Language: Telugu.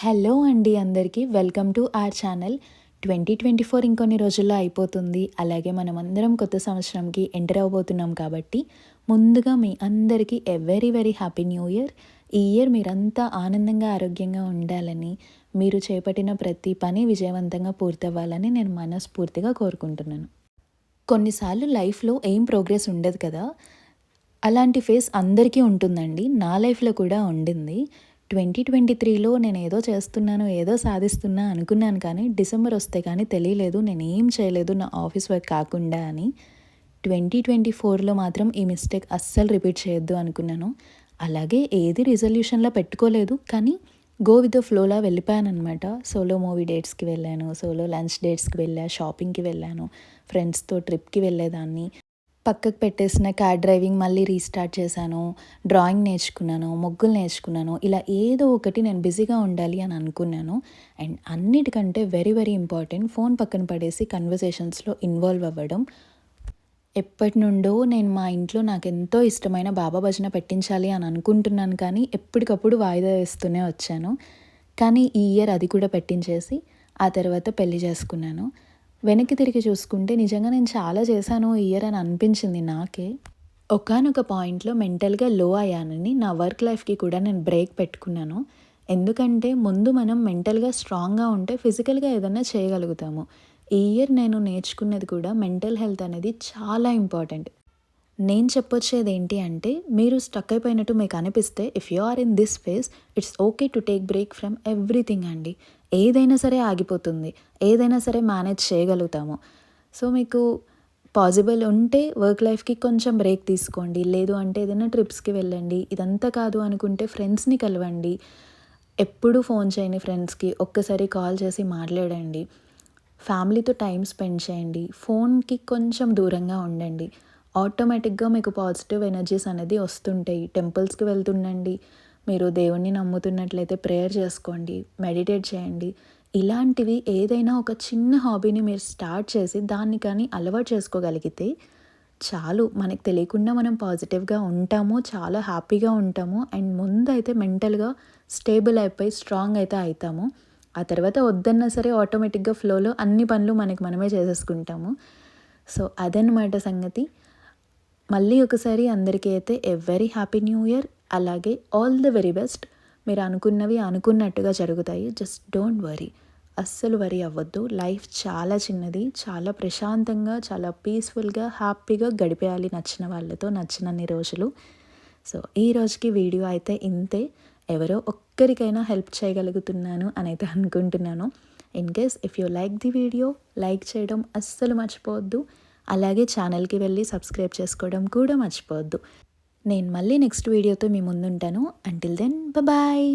హలో అండి అందరికీ వెల్కమ్ టు అవర్ ఛానల్. 2024 ఇంకొన్ని రోజుల్లో అయిపోతుంది. అలాగే మనమందరం కొత్త సంవత్సరంకి ఎంటర్ అవ్వబోతున్నాం కాబట్టి ముందుగా మీ అందరికీ very very happy new year. ఈ ఇయర్ మీరంతా ఆనందంగా ఆరోగ్యంగా ఉండాలని, మీరు చేపట్టిన ప్రతి పని విజయవంతంగా పూర్తవ్వాలని నేను మనస్ఫూర్తిగా కోరుకుంటున్నాను. కొన్నిసార్లు లైఫ్లో ఏం ప్రోగ్రెస్ ఉండదు కదా, అలాంటి ఫేస్ అందరికీ ఉంటుందండి. నా లైఫ్లో కూడా ఉండింది. 2023లో నేను ఏదో చేస్తున్నాను, ఏదో సాధిస్తున్నా అనుకున్నాను, కానీ డిసెంబర్ వస్తే కానీ తెలియలేదు నేనేం చేయలేదు నా ఆఫీస్ వర్క్ కాకుండా అని. 2024లో మాత్రం ఈ మిస్టేక్ అస్సలు రిపీట్ చేయొద్దు అనుకున్నాను. అలాగే ఏది రిజల్యూషన్లా పెట్టుకోలేదు, కానీ గో విత్ ద ఫ్లోలా వెళ్ళిపోయానమాట. సోలో మూవీ డేట్స్కి వెళ్ళాను, సోలో లంచ్ డేట్స్కి వెళ్ళా, షాపింగ్కి వెళ్ళాను, ఫ్రెండ్స్తో ట్రిప్కి వెళ్ళేదాన్ని. పక్కకు పెట్టేసిన కార్ డ్రైవింగ్ మళ్ళీ రీస్టార్ట్ చేశాను, డ్రాయింగ్ నేర్చుకున్నాను, ముగ్గులు నేర్చుకున్నాను. ఇలా ఏదో ఒకటి నేను బిజీగా ఉండాలి అని అనుకున్నాను. అండ్ అన్నిటికంటే వెరీ వెరీ ఇంపార్టెంట్, ఫోన్ పక్కన పడేసి కన్వర్సేషన్స్లో ఇన్వాల్వ్ అవ్వడం. ఎప్పటి నుండో నేను మా ఇంట్లో నాకు ఎంతో ఇష్టమైన బాబా భజన పెట్టించాలి అని అనుకుంటున్నాను, కానీ ఎప్పటికప్పుడు వాయిదా వేస్తూనే వచ్చాను. కానీ ఈ ఇయర్ అది కూడా పెట్టించేసి ఆ తర్వాత పెళ్లి చేసుకున్నాను. వెనక్కి తిరిగి చూసుకుంటే నిజంగా నేను చాలా చేశాను ఈ ఇయర్ అని అనిపించింది నాకే. ఒకానొక పాయింట్లో మెంటల్గా లో అయ్యానని నా వర్క్ లైఫ్కి కూడా నేను బ్రేక్ పెట్టుకున్నాను. ఎందుకంటే ముందు మనం మెంటల్గా స్ట్రాంగ్గా ఉంటే ఫిజికల్గా ఏదైనా చేయగలుగుతాము. ఈ ఇయర్ నేను నేర్చుకున్నది కూడా మెంటల్ హెల్త్ అనేది చాలా ఇంపార్టెంట్. నేను చెప్పొచ్చేది ఏంటి అంటే, మీరు స్టక్ అయిపోయినట్టు మీకు అనిపిస్తే, if you are in this phase, it's okay to take break from everything అండి. ఏదైనా సరే ఆగిపోతుంది, ఏదైనా సరే మేనేజ్ చేయగలుగుతాము. సో మీకు పాసిబుల్ ఉంటే వర్క్ లైఫ్కి కొంచెం బ్రేక్ తీసుకోండి, లేదు అంటే ఏదైనా ట్రిప్స్కి వెళ్ళండి. ఇదంతా కాదు అనుకుంటే ఫ్రెండ్స్ని కలవండి. ఎప్పుడూ ఫోన్ చేయని ఫ్రెండ్స్కి ఒక్కసారి కాల్ చేసి మాట్లాడండి. ఫ్యామిలీతో టైం స్పెండ్ చేయండి. ఫోన్కి కొంచెం దూరంగా ఉండండి. ఆటోమేటిక్గా మీకు పాజిటివ్ ఎనర్జీస్ అనేది వస్తుంటాయి. టెంపుల్స్కి వెళ్తుండండి, మీరు దేవుణ్ణి నమ్ముతున్నట్లయితే ప్రేయర్ చేసుకోండి, మెడిటేట్ చేయండి. ఇలాంటివి ఏదైనా ఒక చిన్న హాబీని మీరు స్టార్ట్ చేసి దాన్ని కానీ అలవాటు చేసుకోగలిగితే చాలు. మనకు తెలియకుండా మనం పాజిటివ్గా ఉంటాము, చాలా హ్యాపీగా ఉంటాము. అండ్ ముందైతే మెంటల్గా స్టేబుల్ అయిపోయి స్ట్రాంగ్ అయితే అవుతాము. ఆ తర్వాత వద్దన్నా సరే ఆటోమేటిక్గా ఫ్లోలో అన్ని పనులు మనమే చేసేసుకుంటాము. సో అదనమాట సంగతి. మళ్ళీ ఒకసారి అందరికీ అయితే వెరీ హ్యాపీ న్యూ ఇయర్. అలాగే ఆల్ ది వెరీ బెస్ట్. మీరు అనుకున్నవి అనుకున్నట్టుగా జరుగుతాయి. జస్ట్ డోంట్ వరీ, అస్సలు వరీ అవ్వద్దు. లైఫ్ చాలా చిన్నది, చాలా ప్రశాంతంగా, చాలా పీస్ఫుల్గా, హ్యాపీగా గడిపేయాలి నచ్చిన వాళ్ళతో నచ్చినన్ని రోజులు. సో ఈ రోజుకి వీడియో అయితే ఇంతే. ఎవరో ఒక్కరికైనా హెల్ప్ చేయగలుగుతున్నాను అని అయితే అనుకుంటున్నాను. In case if you like the video, like చేయడం అస్సలు మర్చిపోవద్దు. అలాగే ఛానల్కి వెళ్ళి సబ్స్క్రైబ్ చేసుకోవడం కూడా మర్చిపోవద్దు. నేను మళ్ళీ నెక్స్ట్ వీడియోతో మీ ముందుంటాను. Until then bye.